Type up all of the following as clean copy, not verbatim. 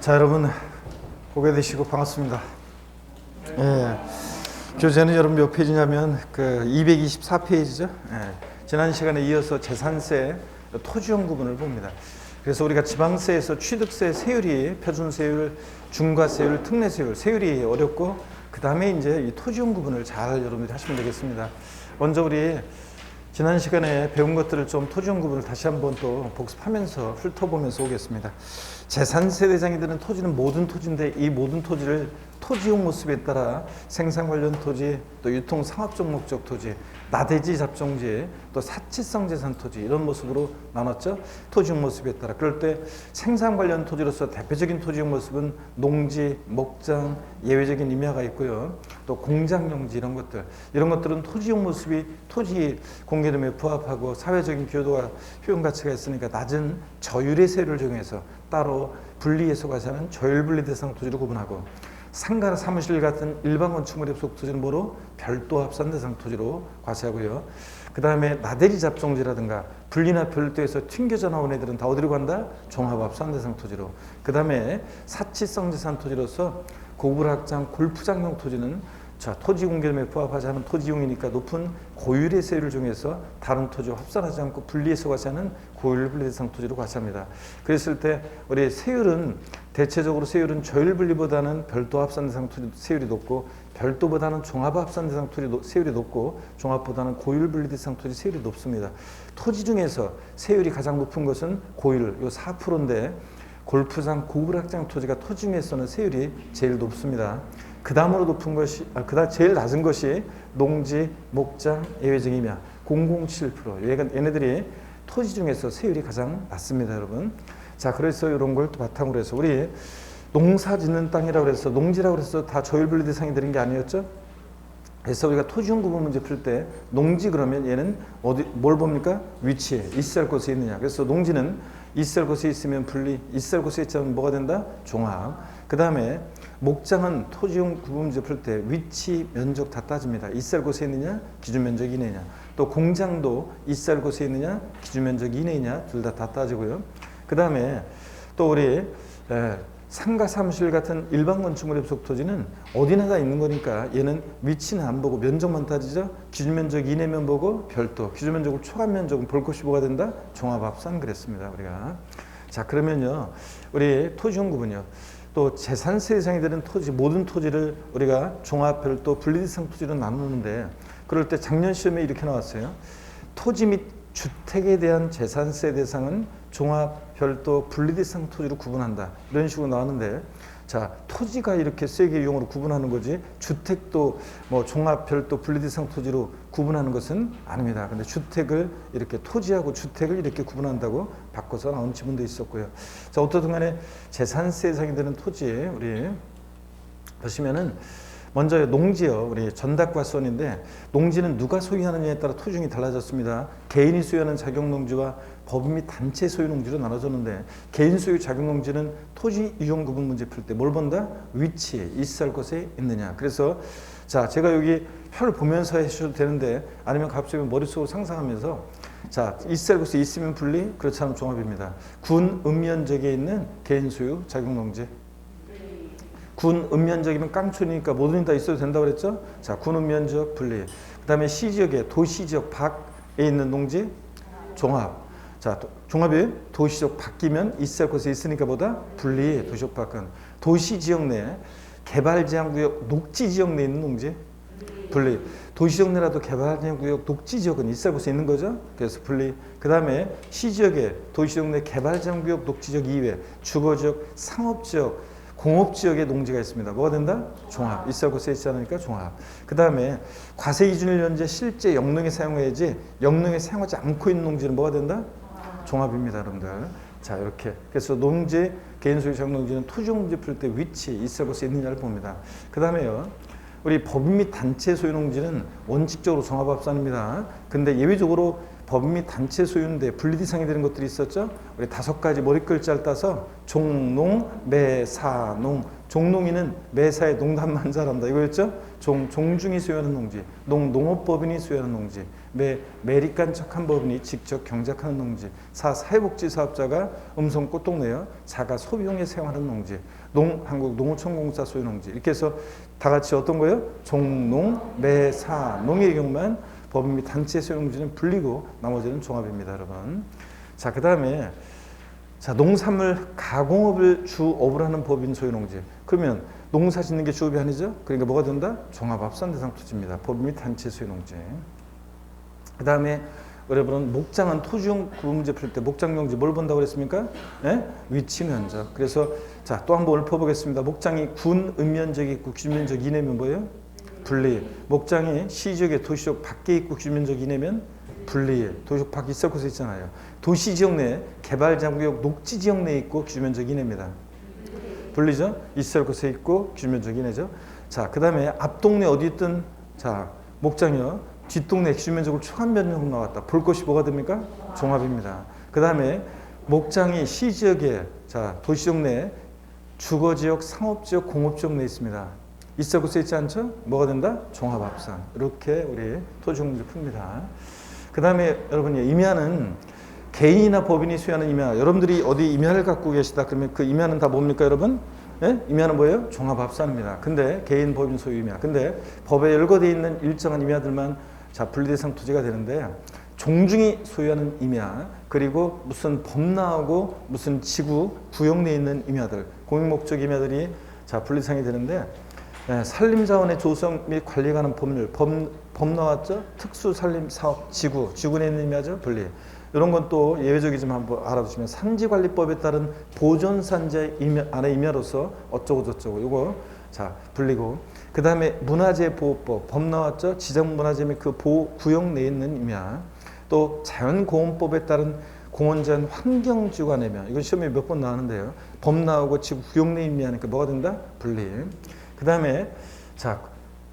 자, 여러분 고개 드시고 반갑습니다. 예, 교재는 여러분 몇 페이지냐면 그 224페이지죠. 예, 지난 시간에 이어서 재산세, 토지용 구분을 봅니다. 그래서 우리가 지방세에서 취득세, 세율이 표준세율, 중과세율, 특례세율, 세율이 어렵고 그 다음에 이제 이 토지용 구분을 잘 여러분들이 하시면 되겠습니다. 먼저 우리 지난 시간에 배운 것들을 좀 토지용 구분을 다시 한번 또 복습하면서 훑어보면서 오겠습니다. 재산세 대상이 되는 토지는 모든 토지인데 이 모든 토지를 토지용 모습에 따라 생산 관련 토지, 또 유통 상업적 목적 토지, 나대지 잡종지, 또 사치성 재산 토지 이런 모습으로 나눴죠. 토지용 모습에 따라. 그럴 때 생산 관련 토지로서 대표적인 토지용 모습은 농지, 목장, 예외적인 임야가 있고요. 또 공장 용지 이런 것들은 토지용 모습이 토지 공개됨에 부합하고 사회적인 기여도와 효용 가치가 있으니까 낮은 저율의 세율을 적용해서 따로 분리해서 과세하는 저율분리 대상 토지로 구분하고, 상가나 사무실 같은 일반 건축물에 속 토지는 뭐로? 별도 합산 대상 토지로 과세하고요. 그 다음에 나대지 잡종지라든가 분리나 별도에서 튕겨져 나온 애들은 다 어디로 간다? 종합 합산 대상 토지로. 그 다음에 사치성 재산 토지로서 고불확장, 골프장용 토지는 토지 공개점에 부합하지 않은 토지용이니까 높은 고율의 세율을 정해서 다른 토지와 합산하지 않고 분리해서 과세하는 고율 분리 대상 토지로 과세합니다. 그랬을 때 우리 세율은 대체적으로 세율은 저율 분리보다는 별도 합산 대상 토지 세율이 높고, 별도보다는 종합 합산 대상 토지 세율이 높고, 종합보다는 고율 분리 대상 토지 세율이 높습니다. 토지 중에서 세율이 가장 높은 것은 고율, 요 4%인데 골프장, 고불확장 토지가 토지 중에서는 세율이 제일 높습니다. 그 다음으로 높은 것이, 제일 낮은 것이 농지, 목장, 예외적 임야 007%. 얘네들이 토지 중에서 세율이 가장 낮습니다, 여러분. 자, 그래서 이런 걸 또 바탕으로 해서 우리 농사 짓는 땅이라고 해서 농지라고 해서 다 저율분리 대상이 되는 게 아니었죠? 그래서 우리가 토지용 구분 문제 풀 때 농지 그러면 얘는 뭘 봅니까? 위치에 있을 곳에 있느냐. 그래서 농지는 있을 곳에 있으면 분리, 있을 곳에 있자면 뭐가 된다? 종합. 그 다음에 목장은 토지용 구분 문제 풀 때 위치, 면적 다 따집니다. 있을 곳에 있느냐, 기준 면적 이내냐. 또 공장도 있을 곳에 있느냐, 기준 면적 이내냐, 둘 다 따지고요. 그 다음에 또 우리 상가 사무실 같은 일반 건축물에 속 토지는 어디나 다 있는 거니까 얘는 위치는 안 보고 면적만 따지죠. 기준 면적 이내면 보고 별도, 기준 면적을 초과 면적은 볼 것이 뭐가 된다? 종합 합산 그랬습니다, 우리가. 자, 그러면요, 우리 토지용 구분이요. 또 재산세 대상이 되는 토지, 모든 토지를 우리가 종합, 별도, 분리대상 토지로 나누는데, 그럴 때 작년 시험에 이렇게 나왔어요. 토지 및 주택에 대한 재산세 대상은 종합, 별도, 분리대상 토지로 구분한다. 이런 식으로 나왔는데, 자, 토지가 이렇게 세 개 유형으로 구분하는 거지 주택도 뭐 종합, 별도, 분리대상 토지로 구분하는 것은 아닙니다. 근데 주택을 이렇게 토지하고 주택을 이렇게 구분한다고 바꿔서 나온 지문도 있었고요. 자, 어떻든 간에 재산세 대상이 되는 토지에 우리 보시면은 먼저 농지요. 우리 전답과수원인데 농지는 누가 소유하느냐에 따라 토지용이 달라졌습니다. 개인이 소유하는 자격농지와 법 및 단체 소유 농지로 나눠졌는데, 개인 소유 자격농지는 토지 이용 구분 문제 풀 때 뭘 본다? 위치에 있을 곳에 있느냐. 그래서 자, 제가 여기 표를 보면서 해주셔도 되는데, 아니면 갑자기 머릿속으로 상상하면서, 자, 있을 곳에 있으면 분리, 그렇지 않으면 종합입니다. 군 읍면적에 있는 개인 소유 자격농지. 군 읍면적이면 깡촌이니까 모든 다 있어도 된다고 그랬죠? 자, 군 읍면적 분리. 그 다음에 시지역에 도시지역 밖에 있는 농지 종합. 자, 종합이 도시지역 밖이면 있을 곳에 있으니까 보다 분리, 도시지역 밖은. 도시지역 내 개발제한구역 녹지지역 내에 있는 농지 분리. 도시지역 내라도 개발제한구역 녹지지역은 있을 곳에 있는 거죠. 그래서 분리. 그 다음에 시지역에 도시지역 내 개발제한구역 녹지지역 이외 주거지역, 상업지역, 공업지역에 농지가 있습니다. 뭐가 된다? 종합. 있을 곳에 있지 않으니까 종합. 그 다음에 과세 기준일 현재 실제 영농에 사용해야지 영농에 사용하지 않고 있는 농지는 뭐가 된다? 종합입니다, 여러분들. 자, 이렇게. 그래서 농지, 개인 소유 자격농지는 토지용 문제 풀 때 위치, 있을 곳에 있느냐를 봅니다. 그 다음에요, 우리 법인 및 단체 소유 농지는 원칙적으로 종합합산입니다. 근데 예외적으로 법 및 단체 소유인데 분리 대상이 되는 것들이 있었죠. 우리 5가지 머리글자를 따서 종농, 매사, 농. 종농이는 매사에 농담만 잘한다 이거였죠. 종중이 소유하는 농지, 농업법인이 소유하는 농지, 매립간척한 법인이 직접 경작하는 농지, 사회복지사업자가 음성 꽃동네요. 사가 소비용에 사용하는 농지, 한국농어촌공사 소유 농지. 이렇게 해서 다 같이 어떤 거예요? 종농, 매사, 농의 경우만 법인 및 단체 소유 농지는 분리고 나머지는 종합입니다, 여러분. 자, 그 다음에 농산물 가공업을 주업을 하는 법인 소유 농지. 그러면 농사 짓는 게 주업이 아니죠? 그러니까 뭐가 된다? 종합합산 대상 토지입니다. 법인 및 단체 소유 농지. 그 다음에 여러분은 목장은 토지용 구분문제 풀 때 목장 명지 뭘 본다고 그랬습니까? 네? 위치 면적. 그래서 자, 또 한번 읊어보겠습니다. 목장이 군 읍면적이 있고 규면적 이내면 뭐예요? 분리. 목장이 시지역에 도시적 밖에 있고 규면적 이내면 분리. 도시적 밖에 있을 곳에 있잖아요. 도시지역 내 개발장구역 녹지지역 내에 있고 규면적 이내입니다. 분리죠? 있을 곳에 있고 규면적 이내죠. 자, 그 다음에 앞동네 어디 있든 자, 목장이요. 뒷동네 규면적으로 초간변경 나왔다. 볼 것이 뭐가 됩니까? 종합입니다. 그 다음에 목장이 시지역에 자, 도시지역 내 주거지역, 상업지역, 공업지역 내에 있습니다. 있을 곳에 있지 않죠? 뭐가 된다? 종합합산. 이렇게 우리 토지공문제 풉니다. 그 다음에 여러분이 임야는 개인이나 법인이 소유하는 임야. 여러분들이 어디 임야를 갖고 계시다 그러면 그 임야는 다 뭡니까 여러분? 예? 임야는 뭐예요? 종합합산입니다. 근데 개인 법인 소유 임야. 근데 법에 열거되어 있는 일정한 임야들만 자 분리대상 토지가 되는데 종중이 소유하는 임야 그리고 무슨 범나하고 무슨 지구 구역 내에 있는 임야들 공익목적 임야들이 자 분리대상이 되는데 산림자원의 조성 및 관리에 관한 법률 법 나왔죠? 특수산림사업 지구 내에 있는 임야죠? 분리. 이런 건 또 예외적이지만 한번 알아두시면 산지관리법에 따른 보존산재 안에 임야로서 어쩌고 저쩌고 이거 자 분리고 그 다음에 문화재보호법 법 나왔죠? 지정문화재 및 그 보호구역 내에 있는 임야 또 자연공원법에 따른 공원제한 환경지구 안에 임야 이건 시험에 몇 번 나왔는데요. 법 나오고 지구 구역 내 임야니까 뭐가 된다? 분리. 그 다음에 자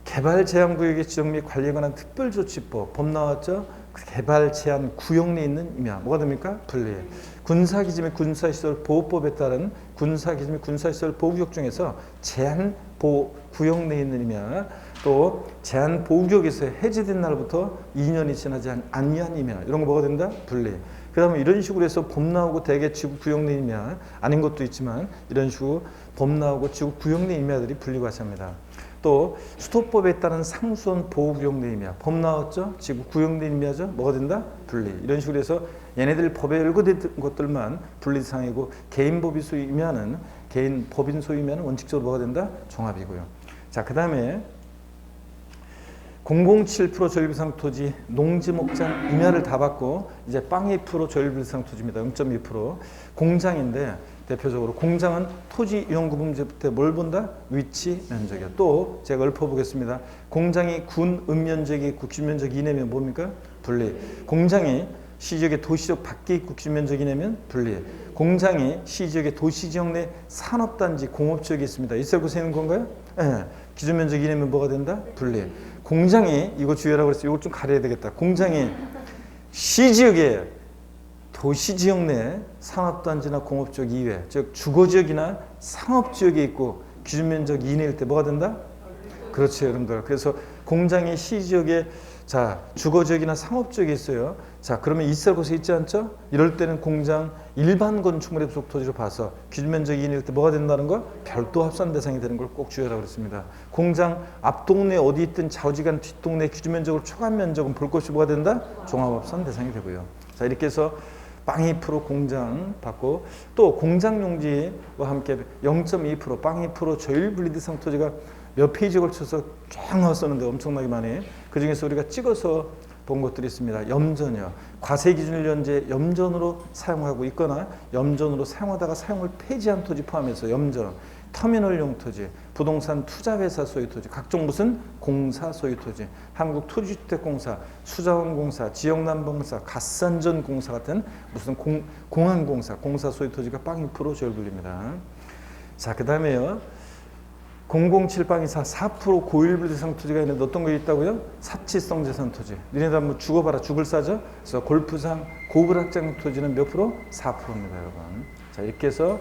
개발 제한 구역의 지정 및 관리에 관한 특별조치법 법 나왔죠? 개발 제한 구역 내에 있는 임야 뭐가 됩니까? 분리. 군사기지 및 군사시설 보호법에 따른 군사기지 및 군사시설 보호구역 중에서 제한 보호 구역 내에 있는 임야 또 제한 보호구역에서 해제된 날부터 2년이 지나지 않는 임야 이런 거 뭐가 된다? 분리. 그 다음에 이런 식으로 해서 법 나오고 대개 지구 구역 내 임야 아닌 것도 있지만 이런 식으로 법 나오고 지구 구역 내 임야들이 분리과세합니다. 또 수도법에 따른 상수원 보호구역 내 임야 법 나왔죠? 지구 구역 내 임야죠? 뭐가 된다? 분리. 이런 식으로 해서 얘네들 법에 열거된 것들만 분리상이고 개인 법인 소유 임야는 개인 법인 소유 임야는 원칙적으로 뭐가 된다? 종합이고요. 자, 그 다음에 007% 조율비상 토지 농지 목장 임야를 다 받고 이제 0.2% 조율비상 토지입니다. 0.2% 공장인데 대표적으로 공장은 토지 이용구분제 때 뭘 본다? 위치 면적이요. 또 제가 읊어보겠습니다. 공장이 군 읍면적이 있고 규면적 이내면 뭡니까? 분리. 공장이 시지역의 도시적 밖에 있고 규면적 이내면 분리. 공장이 시지역의 도시지역 내 산업단지 공업지역이 있습니다. 있을 곳에 있는 건가요? 네. 기준면적 이내면 뭐가 된다? 분리. 공장이 이거 주의하라고 그랬어요. 이거 좀 가려야 되겠다. 공장이 시지역에 도시지역 내 산업단지나 공업지역 이외 즉 주거지역이나 상업지역에 있고 기준면적 이내일 때 뭐가 된다? 그렇죠 여러분들. 그래서 공장이 시지역에 자 주거지역이나 상업지역에 있어요. 자 그러면 있을 곳에 있지 않죠? 이럴 때는 공장 일반 건축물의 부속 토지로 봐서 기준면적 이내일 때 뭐가 된다는 거? 별도 합산 대상이 되는 걸 꼭 주의하라고 그랬습니다. 공장 앞동네 어디 있든 좌우지간 뒷동네 기준면적으로 초간면적은 볼 것이 뭐가 된다? 종합합산 대상이 되고요. 자 이렇게 해서 0.2% 공장 받고 또 공장용지와 함께 0.2% 0.2% 조율분리대상 토지가 몇 페이지에 걸쳐서 쫙 나왔었는데 엄청나게 많이 그 중에서 우리가 찍어서 본 것들이 있습니다. 염전이요. 과세기준일 현재 염전으로 사용하고 있거나 염전으로 사용하다가 사용을 폐지한 토지 포함해서 염전, 터미널용 토지, 부동산 투자회사 소유 토지, 각종 무슨 공사 소유 토지, 한국토지주택공사, 수자원공사, 지역난방공사, 갓산전공사 같은 무슨 공항공사, 공사 소유 토지가 0.2% 조율분리입니다. 자, 그 다음에요. 007빵이사 4% 고일부 대상 토지가 있는데 어떤 게 있다고요? 사치성 재산 토지. 니네들 한번 죽어봐라. 죽을 싸죠? 그래서 골프장 고불확장 토지는 몇 프로? 4%입니다, 여러분. 자, 이렇게 해서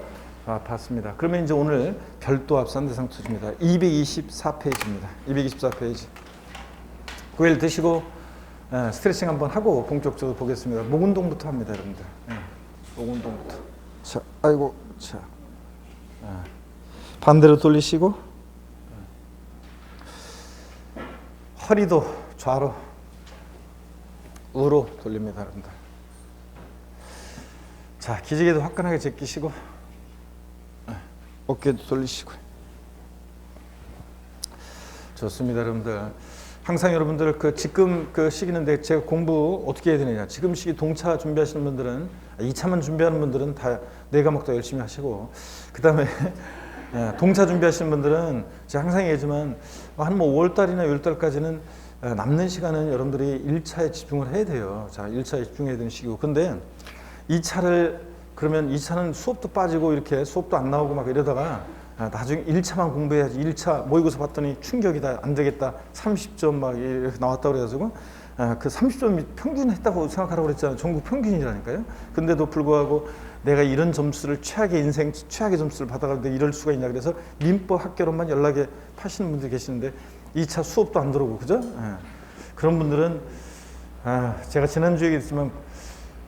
봤습니다. 그러면 이제 오늘 별도 합산 대상 토지입니다. 224페이지입니다. 224페이지. 고개를 드시고 스트레칭 한번 하고 본격적으로 보겠습니다. 목 운동부터 합니다, 여러분들. 목 운동부터. 자, 아이고, 자, 반대로 돌리시고 허리도 좌로 우로 돌립니다, 여러분들. 자, 기지개도 화끈하게 제끼시고 어깨도 돌리시고. 좋습니다, 여러분들. 항상 여러분들 지금 시기인데 제가 공부 어떻게 해야 되느냐. 지금 시기 동차 준비하시는 분들은 2차만 준비하는 분들은 다 4과목 다 열심히 하시고, 그 다음에 동차 준비하시는 분들은 제가 항상 얘기하지만 한 5월달이나 6월달까지는 남는 시간은 여러분들이 1차에 집중을 해야 돼요. 자, 1차에 집중해야 되는 시기고. 근데 2차를 그러면 2차는 수업도 빠지고 이렇게 수업도 안 나오고 막 이러다가 나중에 1차만 공부해야지. 1차 모의고사 봤더니 충격이다. 안 되겠다. 30점 막 이렇게 나왔다고 그래가지고 그 30점이 평균 했다고 생각하라고 그랬잖아요. 전국 평균이라니까요. 근데도 불구하고 내가 이런 점수를 인생 최악의 점수를 받아가는데 이럴 수가 있냐. 그래서 민법 학교로만 연락에 파시는 분들이 계시는데 2차 수업도 안 들어오고, 그죠? 그런 분들은 제가 지난주에 얘기했지만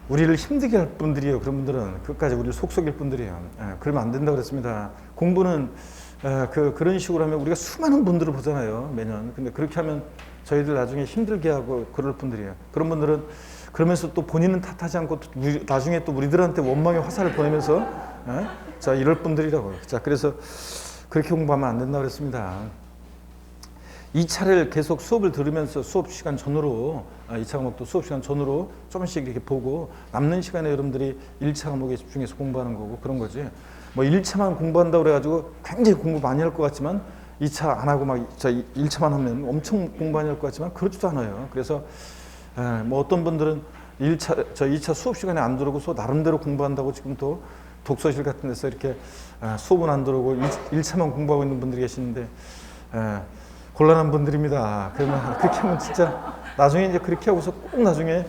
우리를 힘들게 할 분들이에요. 그런 분들은 끝까지 우리를 속썩일 분들이에요. 그러면 안 된다고 그랬습니다. 공부는 그런 식으로 하면 우리가 수많은 분들을 보잖아요, 매년. 근데 그렇게 하면 저희들 나중에 힘들게 하고 그럴 분들이에요. 그런 분들은 그러면서 또 본인은 탓하지 않고 나중에 또 우리들한테 원망의 화살을 보내면서 자, 이럴 분들이라고요. 자, 그래서 그렇게 공부하면 안 된다고 그랬습니다. 2차를 계속 수업을 들으면서 수업 시간 전후로 2차 과목도 수업 시간 전후로 조금씩 이렇게 보고 남는 시간에 여러분들이 1차 과목에 집중해서 공부하는 거고 그런 거지. 뭐 1차만 공부한다고 그래가지고 굉장히 공부 많이 할 것 같지만 2차 안 하고 막 1차만 하면 엄청 공부 많이 할 것 같지만 그렇지도 않아요. 그래서 뭐 어떤 분들은 2차 수업 시간에 안 들어오고 나름대로 공부한다고 지금 또 독서실 같은 데서 이렇게 수업은 안 들어오고 1차만 공부하고 있는 분들이 계시는데 곤란한 분들입니다. 그러면 그렇게 하면 진짜 나중에 이제 그렇게 하고서 꼭 나중에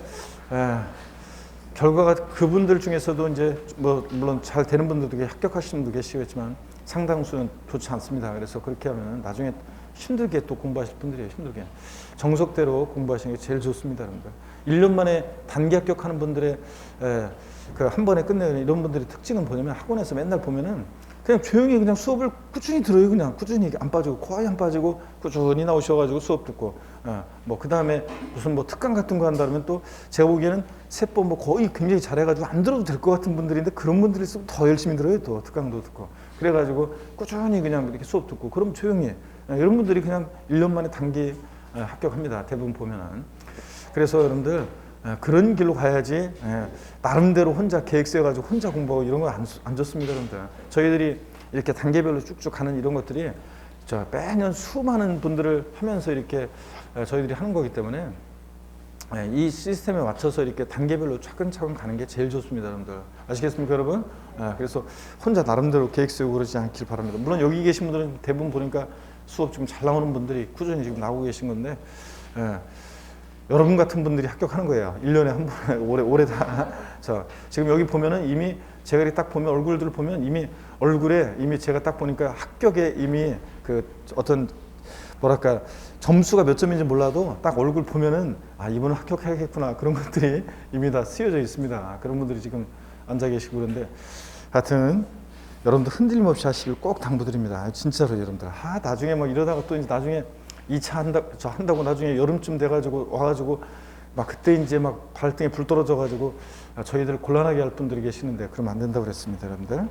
결과가 그분들 중에서도 이제 뭐 물론 잘 되는 분들도 합격하시는 분도 계시겠지만 상당수는 좋지 않습니다. 그래서 그렇게 하면 나중에 힘들게 또 공부하실 분들이에요. 힘들게 정석대로 공부하시는 게 제일 좋습니다, 여러분들. 1년 만에 단기 합격하는 분들의 그 한 번에 끝내는 이런 분들의 특징은 뭐냐면 학원에서 맨날 보면은 그냥 조용히 그냥 수업을 꾸준히 들어요. 그냥 꾸준히 안 빠지고 거의 안 빠지고 꾸준히 나오셔가지고 수업 듣고 뭐 그 다음에 무슨 뭐 특강 같은 거 한다 그러면 또 제가 보기에는 세법 뭐 거의 굉장히 잘해가지고 안 들어도 될 것 같은 분들인데 그런 분들이 있으면 더 열심히 들어요. 또 특강도 듣고 그래가지고 꾸준히 그냥 이렇게 수업 듣고 그럼 조용히 이런 분들이 그냥 1년 만에 단기 합격합니다. 대부분 보면은. 그래서 여러분들 그런 길로 가야지 나름대로 혼자 계획 세워가지고 혼자 공부하고 이런 건 안 좋습니다, 여러분들. 저희들이 이렇게 단계별로 쭉쭉 가는 이런 것들이 매년 수많은 분들을 하면서 이렇게 저희들이 하는 거기 때문에 이 시스템에 맞춰서 이렇게 단계별로 차근차근 가는 게 제일 좋습니다, 여러분들. 아시겠습니까, 여러분? 그래서 혼자 나름대로 계획 세우고 그러지 않길 바랍니다. 물론 여기 계신 분들은 대부분 보니까 수업 지금 잘 나오는 분들이 꾸준히 지금 나오고 계신 건데 여러분 같은 분들이 합격하는 거예요. 1년에 한 번에 올해 다. 자, 지금 여기 보면은 이미 제가 이렇게 딱 보면 얼굴들을 보면 이미 얼굴에 이미 제가 딱 보니까 합격에 이미 그 어떤 뭐랄까 점수가 몇 점인지 몰라도 딱 얼굴 보면은 이분은 합격해야겠구나 그런 것들이 이미 다 쓰여져 있습니다. 그런 분들이 지금 앉아 계시고 그런데 하여튼 여러분들 흔들림 없이 하시길 꼭 당부드립니다. 진짜로 여러분들. 나중에 뭐 이러다가 또 이제 나중에 2차 한다고 나중에 여름쯤 돼가지고 와가지고 막 그때 이제 막 발등에 불 떨어져가지고 저희들 곤란하게 할 분들이 계시는데 그러면 안 된다고 그랬습니다, 여러분들.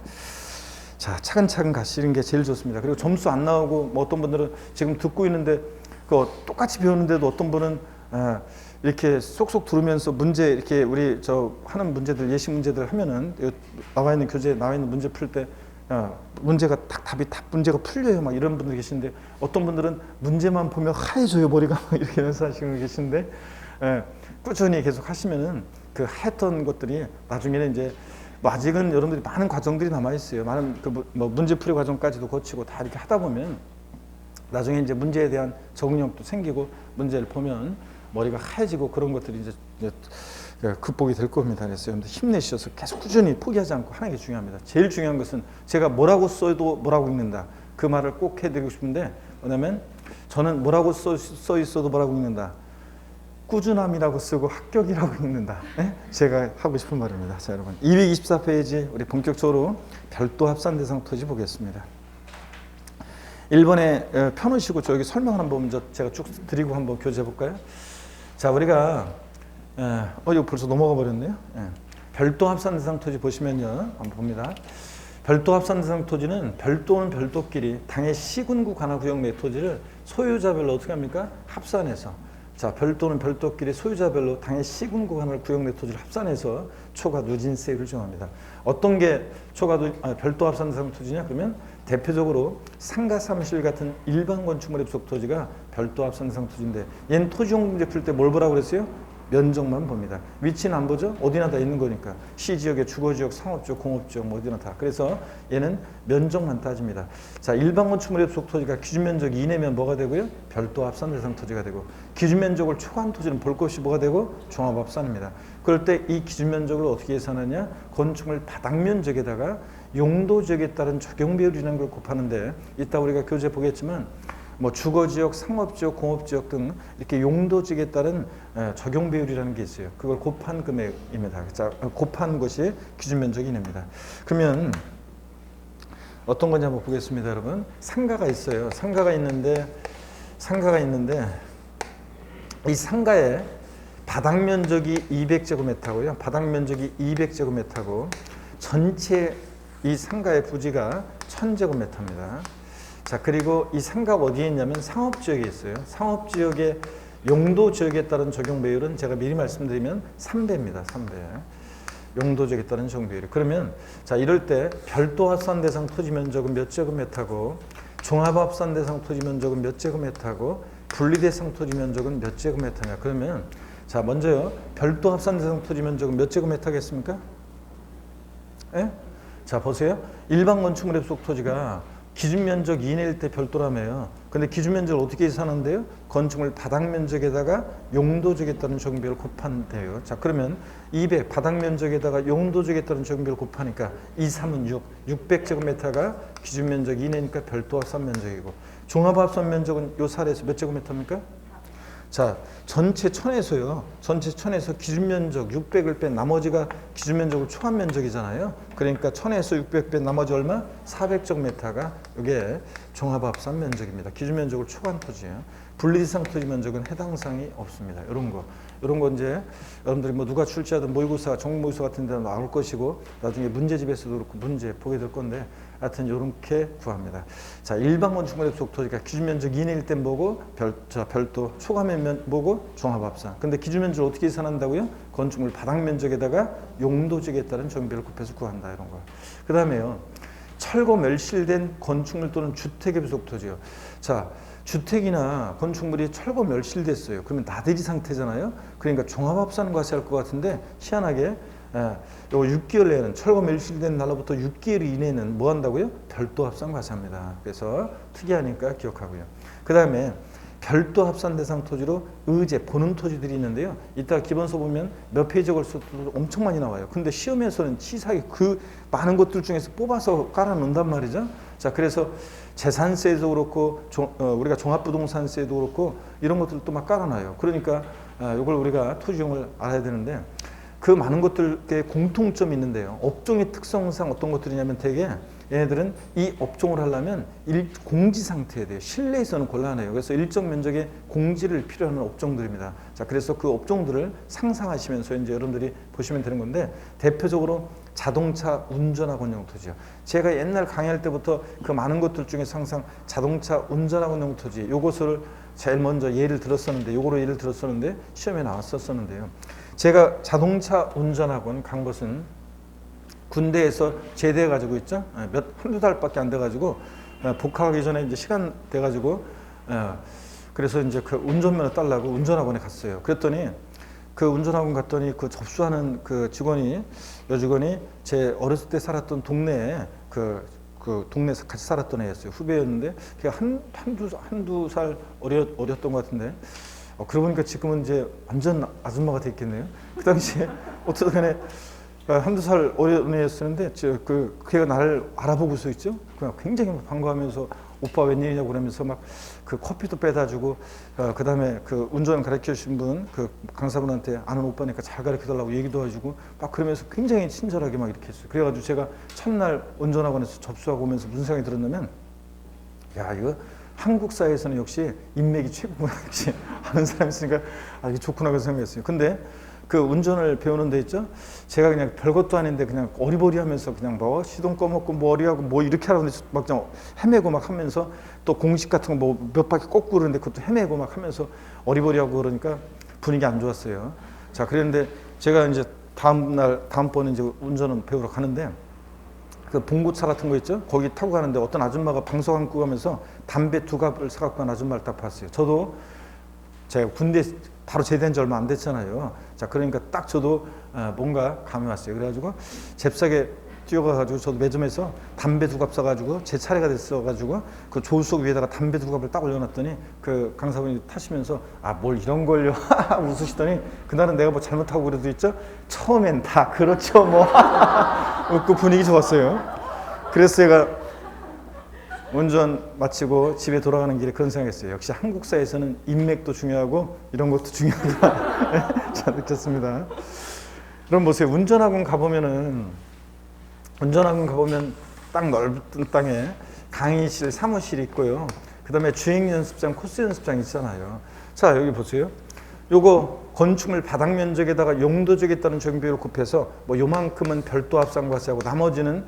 자, 차근차근 가시는 게 제일 좋습니다. 그리고 점수 안 나오고 뭐 어떤 분들은 지금 듣고 있는데 그 똑같이 배우는데도 어떤 분은 이렇게 쏙쏙 들으면서 문제 이렇게 우리 하는 문제들 예시 문제들 하면은 나와 있는 교재에 나와 있는 문제 풀 때 문제가 답이 문제가 풀려요. 막 이런 분들 계시는데 어떤 분들은 문제만 보면 하얘져요 머리가 막 이렇게 연습하시는 계시는데 꾸준히 계속 하시면은 그 했던 것들이 나중에는 이제 뭐 아직은 여러분들이 많은 과정들이 남아 있어요. 많은 그 뭐 문제풀이 과정까지도 거치고 다 이렇게 하다 보면 나중에 이제 문제에 대한 적응력도 생기고 문제를 보면 머리가 하얘지고 그런 것들이 이제 극복이 될 겁니다. 그래서 여러분들 힘내셔서 계속 꾸준히 포기하지 않고 하는 게 중요합니다. 제일 중요한 것은 제가 뭐라고 써도 뭐라고 읽는다. 그 말을 꼭 해드리고 싶은데 뭐냐면 저는 뭐라고 써 있어도 뭐라고 읽는다. 꾸준함이라고 쓰고 합격이라고 읽는다. 네? 제가 하고 싶은 말입니다. 자, 여러분 224페이지 우리 본격적으로 별도 합산 대상 토지 보겠습니다. 1번에 펴놓으시고 저기 설명을 한번 먼저 제가 쭉 드리고 한번 교재해 볼까요? 자, 우리가 이거 벌써 넘어가 버렸네요. 별도 합산 대상 토지 보시면요. 한번 봅니다. 별도 합산 대상 토지는 별도는 별도끼리 당해 시군구 관할 구역 내 토지를 소유자별로 어떻게 합니까? 합산해서 자, 별도는 별도끼리 소유자별로 당해 시군구 관할 구역 내 토지를 합산해서 초과 누진세율을 정합니다. 어떤 게 별도 합산 대상 토지냐? 그러면 대표적으로 상가 사무실 같은 일반 건축물의 부속 토지가 별도 합산 대상 토지인데 얘는 토지용 문제 풀 때 뭘 보라고 그랬어요? 면적만 봅니다. 위치는 안 보죠? 어디나 다 있는 거니까. 시지역에 주거지역, 상업지역, 공업지역 뭐 어디나 다. 그래서 얘는 면적만 따집니다. 자, 일반 건축물의 부속 토지가 기준 면적 이내면 뭐가 되고요? 별도 합산 대상 토지가 되고 기준 면적을 초과한 토지는 볼 것이 뭐가 되고 종합 합산입니다. 그럴 때 이 기준 면적을 어떻게 계산하냐? 건축물 바닥 면적에다가 용도 지역에 따른 적용 비율이라는 걸 곱하는데 이따 우리가 교재 보겠지만 뭐 주거지역, 상업지역, 공업지역 등 이렇게 용도지역에 따른 적용 비율이라는 게 있어요. 그걸 곱한 금액입니다. 자, 곱한 것이 기준 면적 이내입니다. 그러면 어떤 건지 한번 보겠습니다, 여러분. 상가가 있어요. 상가가 있는데 이 상가의 바닥 면적이 200제곱미터고요. 바닥 면적이 200제곱미터고 전체 이 상가의 부지가 1000제곱미터입니다. 자, 그리고 이 상가가 어디에 있냐면 상업지역에 있어요. 상업지역의 용도지역에 따른 적용 비율은 제가 미리 말씀드리면 3배입니다. 3배. 용도지역에 따른 적용 비율이. 그러면 자, 이럴 때 별도 합산 대상 토지 면적은 몇 제곱미터고 종합 합산 대상 토지 면적은 몇 제곱미터고 분리 대상 토지 면적은 몇 제곱미터냐. 그러면 자, 먼저요. 별도 합산 대상 토지 면적은 몇 제곱미터겠습니까? 예? 자, 보세요. 일반 건축물의 부속 토지가 기준 면적 이내일 때 별도라며요. 근데 기준 면적을 어떻게 계산하는데요? 건축물 바닥 면적에다가 용도지역에 따른 적용비율을 곱한대요. 자, 그러면 200 바닥 면적에다가 용도지역에 따른 적용비율을 곱하니까 2, 3은 600제곱미터가 기준 면적 이내니까 별도 합산 면적이고 종합 합산 면적은 요 사례에서 몇 제곱미터입니까? 자, 전체 1000에서요. 전체 1000에서 기준 면적 600을 뺀 나머지가 기준 면적을 초과한 면적이잖아요. 그러니까 1000에서 600 뺀 나머지 얼마? 400제곱미터가 이게 종합 합산 면적입니다. 기준 면적을 초과한 토지예요. 분리대상 토지 면적은 해당 사항이 없습니다. 이런 거 이제 여러분들이 뭐 누가 출제하든 모의고사, 전국모의고사 같은 데는 나올 것이고 나중에 문제집에서도 그렇고 문제 보게 될 건데 하여튼 이렇게 구합니다. 자, 일반 건축물의 부속 토지가 기준 면적 이내일 땐 뭐고 별도 초과면 뭐고 종합합산. 근데 기준 면적을 어떻게 계산한다고요? 건축물 바닥 면적에다가 용도지역에 따른 적용비를 곱해서 구한다 이런 거. 그다음에요. 철거 멸실된 건축물 또는 주택의 부속 토지요. 자, 주택이나 건축물이 철거 멸실됐어요. 그러면 나대지 상태잖아요. 그러니까 종합합산 과세할 것 같은데 희한하게 요 6개월 내에는 철거 멸실된 날로부터 6개월 이내는 뭐 한다고요? 별도 합산 과세합니다. 그래서 특이하니까 기억하고요. 그 다음에 별도 합산 대상 토지로 의제, 보는 토지들이 있는데요. 이따 기본서 보면 몇 페이지 걸쳐도 엄청 많이 나와요. 근데 시험에서는 치사하게 그 많은 것들 중에서 뽑아서 깔아놓는단 말이죠. 자, 그래서 재산세도 그렇고 우리가 종합부동산세도 그렇고 이런 것들도 막 깔아놔요. 그러니까 이걸 우리가 토지용을 알아야 되는데 그 많은 것들에 공통점이 있는데요. 업종의 특성상 어떤 것들이냐면 되게 얘네들은 이 업종을 하려면 공지 상태에 돼요. 실내에서는 곤란해요. 그래서 일정 면적의 공지를 필요로 하는 업종들입니다. 자, 그래서 그 업종들을 상상하시면서 이제 여러분들이 보시면 되는 건데 대표적으로 자동차 운전학원용 토지요. 제가 옛날 강의할 때부터 그 많은 것들 중에서 항상 자동차 운전학원용 토지 요것을 제일 먼저 예를 들었었는데 요거로 예를 들었었는데 시험에 나왔었는데요. 제가 자동차 운전학원 간 것은 군대에서 제대해가지고 있죠. 한두 달밖에 안 돼가지고 복학하기 전에 이제 시간 돼가지고 그래서 이제 그 운전면허 따려고 운전학원에 갔어요. 그랬더니 그 운전학원 갔더니 그 접수하는 그 직원이 여직원이 제 어렸을 때 살았던 동네에 그 그 동네에서 같이 살았던 애였어요. 후배였는데 걔가 한두 살 어렸던 것 같은데 그러고 보니까 지금은 이제 완전 아줌마가 됐겠네요. 그 당시에 어쩌다 간에 한두 살 어린 애였었는데 그 걔가 나를 알아보고 서 있죠. 그냥 굉장히 반가워하면서 오빠 웬일이냐고 그러면서 막 그 커피도 빼다 주고 그 다음에 그 운전 가르쳐 주신 분 그 강사분한테 아는 오빠니까 잘 가르쳐 달라고 얘기도 해주고 막 그러면서 굉장히 친절하게 막 이렇게 했어요. 그래가지고 제가 첫날 운전학원에서 접수하고 오면서 무슨 생각이 들었냐면 야 이거 한국 사회에서는 역시 인맥이 최고구나 역시 하는 사람이 있으니까 이게 좋구나 그 생각했어요. 근데 그 운전을 배우는 데 있죠. 제가 그냥 별것도 아닌데 그냥 어리버리하면서 그냥 뭐 시동 꺼먹고 뭐 어리하고 뭐 이렇게 하라는데 막 그냥 헤매고 막 하면서 또 공식 같은 거 뭐 몇 바퀴 꺾고 그러는데 그것도 헤매고 막 하면서 어리버리하고 그러니까 분위기 안 좋았어요. 자 그랬는데 제가 이제 다음번에 이제 운전을 배우러 가는데 그 봉고차 같은 거 있죠. 거기 타고 가는데 어떤 아줌마가 방석 안고 가면서 담배 2갑을 사갖고 간 아줌마를 딱 봤어요. 저도 제가 군대 바로 제대한 지 얼마 안 됐잖아요. 자, 그러니까 딱 저도 뭔가 감이 왔어요. 그래가지고 잽싸게 뛰어가가지고 저도 매점에서 담배 2갑 사가지고 제 차례가 됐어가지고 그 조수석 위에다가 담배 2갑을 딱 올려놨더니 그 강사분이 타시면서 뭘 이런 걸요 웃으시더니 그날은 내가 뭐 잘못하고 그래도 있죠. 처음엔 다 그렇죠 뭐 그 분위기 좋았어요. 그래서 제가 운전 마치고 집에 돌아가는 길에 그런 생각했어요. 역시 한국 사회에서는 인맥도 중요하고 이런 것도 중요하구나. 잘 느꼈습니다. 그럼 보세요. 운전학원 가보면 딱 넓은 땅에 강의실, 사무실이 있고요. 그 다음에 주행 연습장, 코스 연습장 있잖아요. 자, 여기 보세요. 요거 건축물 바닥 면적에다가 용도적에 따른 적용비율을 곱해서 뭐 요만큼은 별도 합산과세하고 나머지는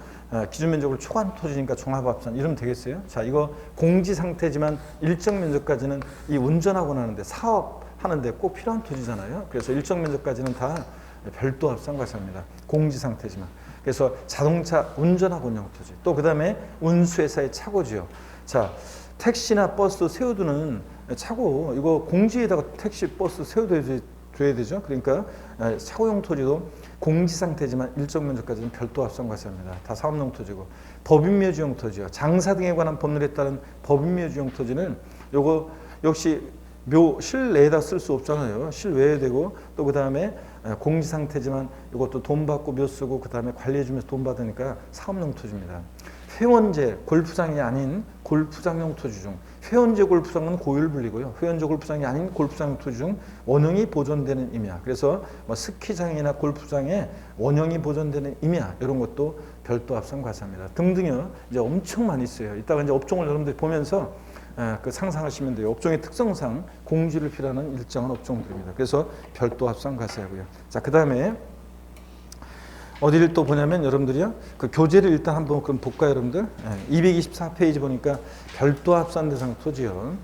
기준 면적을 초과한 토지니까 종합 합산 이러면 되겠어요? 자, 이거 공지 상태지만 일정 면적까지는 이 운전학원 하는데 사업하는데 꼭 필요한 토지잖아요. 그래서 일정 면적까지는 다 별도 합산 과세합니다. 공지 상태지만. 그래서 자동차 운전학원용 토지. 또 그다음에 운수회사의 차고지요. 자, 택시나 버스 세워두는 차고 이거 공지에다가 택시, 버스 세워둬야 되죠. 그러니까 차고용 토지도 공지 상태지만 일정 면적까지는 별도 합산 과세합니다. 다 사업용 토지고 법인묘지용 토지요. 장사 등에 관한 법률에 따른 법인묘지용 토지는 요거 역시 실내에다 쓸 수 없잖아요. 실외에 되고 또 그다음에 공지 상태지만 이것도 돈 받고 묘 쓰고 그다음에 관리해주면서 돈 받으니까 사업용 토지입니다. 회원제 골프장이 아닌 골프장용 토지 중 회원제 골프장은 고율 분리고요. 회원제 골프장이 아닌 골프장 토지 중 원형이 보존되는 임야. 그래서 뭐 스키장이나 골프장에 원형이 보존되는 임야 이런 것도 별도 합산 과세합니다. 등등요. 이제 엄청 많이 있어요. 이따가 이제 업종을 여러분들이 보면서 그 상상하시면 돼요. 업종의 특성상 공지를 필요하는 일정한 업종들입니다. 그래서 별도 합산 과세하고요. 자, 그 다음에 어디를 또 보냐면 여러분들이요. 그 교재를 일단 한번 그럼 볼까요, 여러분들? 224페이지 보니까 별도 합산 대상 토지요.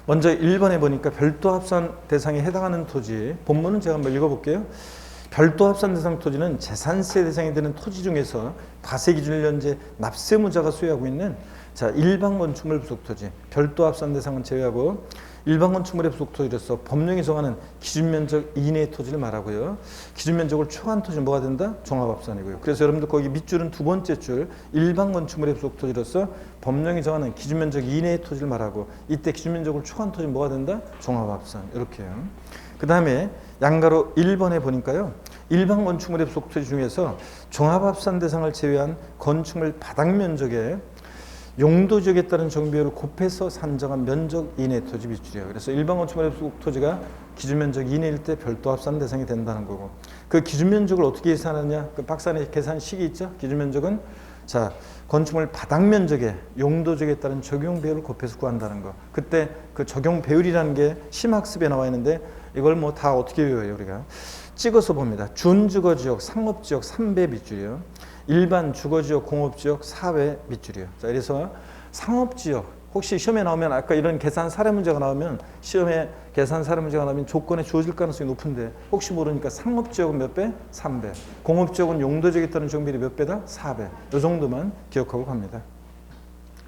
먼저 1번에 보니까 별도 합산 대상에 해당하는 토지. 본문은 제가 한번 읽어볼게요. 별도 합산 대상 토지는 재산세 대상이 되는 토지 중에서 과세 기준일 현재 납세무자가 소유하고 있는 자, 일반 건축물 부속 토지, 별도 합산 대상은 제외하고 일반 건축물의 부속 토지로서 법령이 정하는 기준 면적 이내의 토지를 말하고요. 기준 면적을 초과한 토지는 뭐가 된다? 종합 합산이고요. 그래서 여러분들 거기 밑줄은 두 번째 줄 일반 건축물의 부속 토지로서 법령이 정하는 기준 면적 이내의 토지를 말하고 이때 기준 면적을 초과한 토지는 뭐가 된다? 종합 합산. 이렇게요. 그 다음에 양가로 1번에 보니까요. 일반 건축물의 부속 토지 중에서 종합 합산 대상을 제외한 건축물 바닥 면적에 용도지역에 따른 정비율을 곱해서 산정한 면적 이내 토지 밑줄이에요. 그래서 일반 건축물의 부속 토지가 기준 면적 이내일 때 별도 합산 대상이 된다는 거고 그 기준 면적을 어떻게 계산하냐? 그 박산의 계산식이 있죠. 기준 면적은 자 건축물 바닥 면적에 용도지역에 따른 적용 배율을 곱해서 구한다는 거. 그때 그 적용 배율이라는 게 심학습에 나와 있는데 이걸 뭐 다 어떻게 외워요 우리가? 찍어서 봅니다. 준주거지역, 상업지역 3배 밑줄이요. 일반 주거지역, 공업지역 4회 밑줄이에요. 자, 그래서 상업지역 혹시 시험에 나오면 아까 이런 계산 사례 문제가 나오면 시험에 계산 사례 문제가 나오면 조건에 주어질 가능성이 높은데 혹시 모르니까 상업지역은 몇 배? 3배. 공업지역은 용도지역에 따른 적용비율이 몇 배다? 4배. 이 정도만 기억하고 갑니다.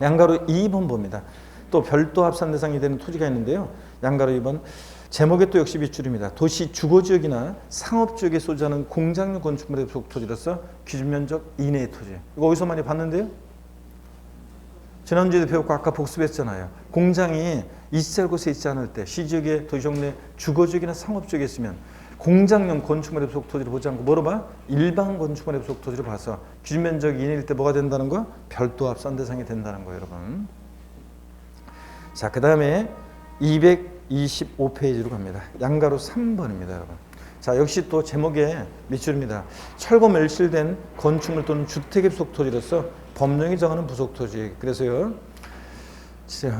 양가로 2번 봅니다. 또 별도 합산 대상이 되는 토지가 있는데요. 양가로 2번. 제목에 또 역시 밑줄입니다. 도시 주거지역이나 상업지역에 소지하는 공장용 건축물의 부속 토지로서 기준면적 이내의 토지. 이거 어디서 많이 봤는데요? 지난주에도 배웠고 아까 복습했잖아요. 공장이 있을 곳에 있지 않을 때 시지역의 도시적 내 주거지역이나 상업지역에 있으면 공장용 건축물의 부속 토지를 보지 않고 뭐로 봐? 일반 건축물의 부속 토지를 봐서 기준면적 이내일 때 뭐가 된다는 거? 별도 합산 대상이 된다는 거예요, 여러분. 자, 그 다음에 225페이지로 갑니다. 양가로 3번입니다, 여러분. 자, 역시 또 제목에 밑줄입니다. 철거 멸실된 건축물 또는 주택의 부속 토지로서 법령이 정하는 부속 토지. 그래서요,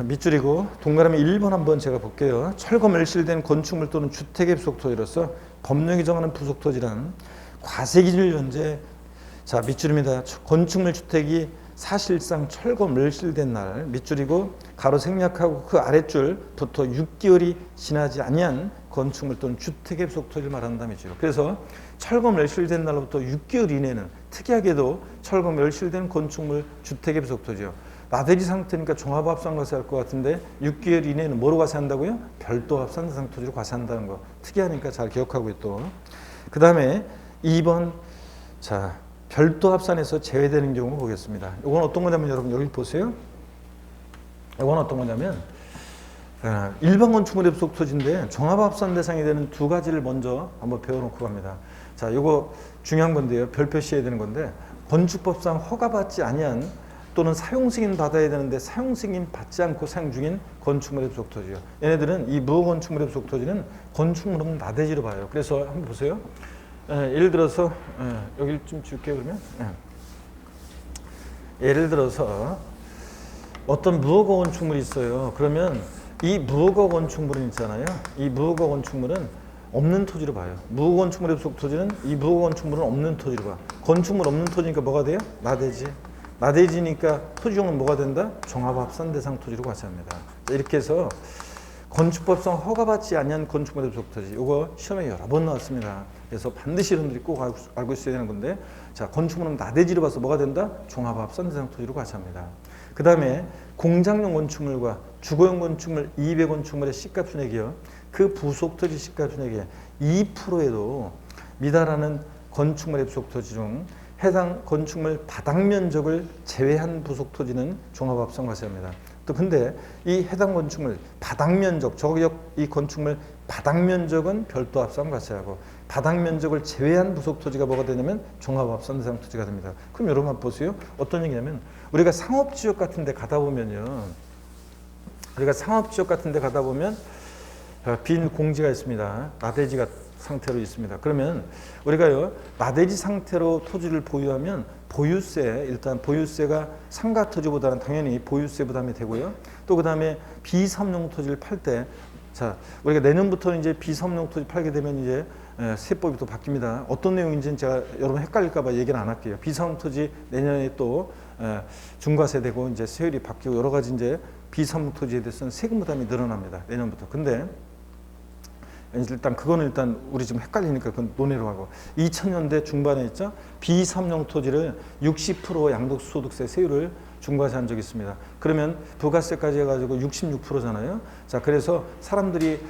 밑줄이고 동그라미 1번 한번 제가 볼게요. 철거 멸실된 건축물 또는 주택의 부속 토지로서 법령이 정하는 부속 토지란 과세기준일 현재, 자 밑줄입니다. 건축물 주택이 사실상 철거 멸실된 날, 밑줄이고 가로 생략하고 그 아랫줄부터 6개월이 지나지 아니한 건축물 또는 주택의 부속 토지를 말한다, 밑줄이고. 그래서 철거 멸실된 날로부터 6개월 이내는 특이하게도 철거 멸실된 건축물 주택의 부속 토지요. 나대지 상태니까 종합합산 과세할 것 같은데 6개월 이내는 뭐로 과세한다고요? 별도 합산 대상 토지로 과세한다는 거. 특이하니까 잘 기억하고 또. 그 다음에 2번, 자 별도 합산에서 제외되는 경우 보겠습니다. 이건 어떤 거냐면 여러분 여기 보세요. 이건 어떤 거냐면 일반 건축물의 부속 토지인데 종합합산 대상이 되는 두 가지를 먼저 한번 배워놓고 갑니다. 자, 이거 중요한 건데요. 별 표시해야 되는 건데 건축법상 허가받지 아니한 또는 사용 승인 받아야 되는데 사용 승인 받지 않고 사용 중인 건축물의 부속 토지요. 얘네들은 이 무허 건축물의 부속 토지는 건축물은 나대지로 봐요. 그래서 한번 보세요. 예를 들어서 여기를 좀 줄게요. 그러면 예를 들어서 어떤 무허 건축물이 있어요. 그러면 이 무허 건축물은 있잖아요. 이 무허 건축물은 없는 토지로 봐요. 무허 건축물의 부속 토지는 이 무허 건축물은 없는 토지로 봐. 건축물 없는 토지니까 뭐가 돼요? 나대지. 나대지니까 토지종은 뭐가 된다? 종합합산 대상 토지로 과세합니다. 이렇게 해서 건축법상 허가받지 아니한 건축물의 부속 토지, 이거 시험에 여러 번 나왔습니다. 그래서 반드시 여러분들이 꼭 알고 있어야 되는 건데, 자 건축물은 나대지로 봐서 뭐가 된다? 종합합산 대상 토지로 과세합니다. 그 다음에 공장용 건축물과 주거용 건축물, 200 건축물의 시가준액이요. 그 부속 토지 시가준액의 2%에도 미달하는 건축물의 부속 토지 중 해당 건축물 바닥 면적을 제외한 부속 토지는 종합합산 과세합니다. 또 근데 이 해당 건축물 바닥 면적, 저격 이 건축물 바닥 면적은 별도 합산 과세하고 바닥 면적을 제외한 부속 토지가 뭐가 되냐면 종합합산 대상 토지가 됩니다. 그럼 여러분 한번 보세요. 어떤 얘기냐면 우리가 상업지역 같은 데 가다 보면요. 빈 공지가 있습니다. 나대지가 상태로 있습니다. 그러면 우리가요 나대지 상태로 토지를 보유하면 보유세, 일단 보유세가 상가 토지보다는 당연히 보유세 부담이 되고요. 또 그 다음에 비삼용 토지를 팔 때, 자 우리가 내년부터는 이제 비삼용 토지 팔게 되면 이제 세법이 또 바뀝니다. 어떤 내용인지는 제가 여러분 헷갈릴까봐 얘기는 안 할게요. 비삼용 토지 내년에 또 중과세 되고 이제 세율이 바뀌고 여러 가지 이제 비삼용 토지에 대해서는 세금 부담이 늘어납니다. 내년부터. 근데 일단 우리 지금 헷갈리니까 그건 논의로 하고 2000년대 중반에 있죠. 비삼용 토지를 60% 양도소득세 세율을 중과세한 적이 있습니다. 그러면 부가세까지 해가지고 66%잖아요. 자, 그래서 사람들이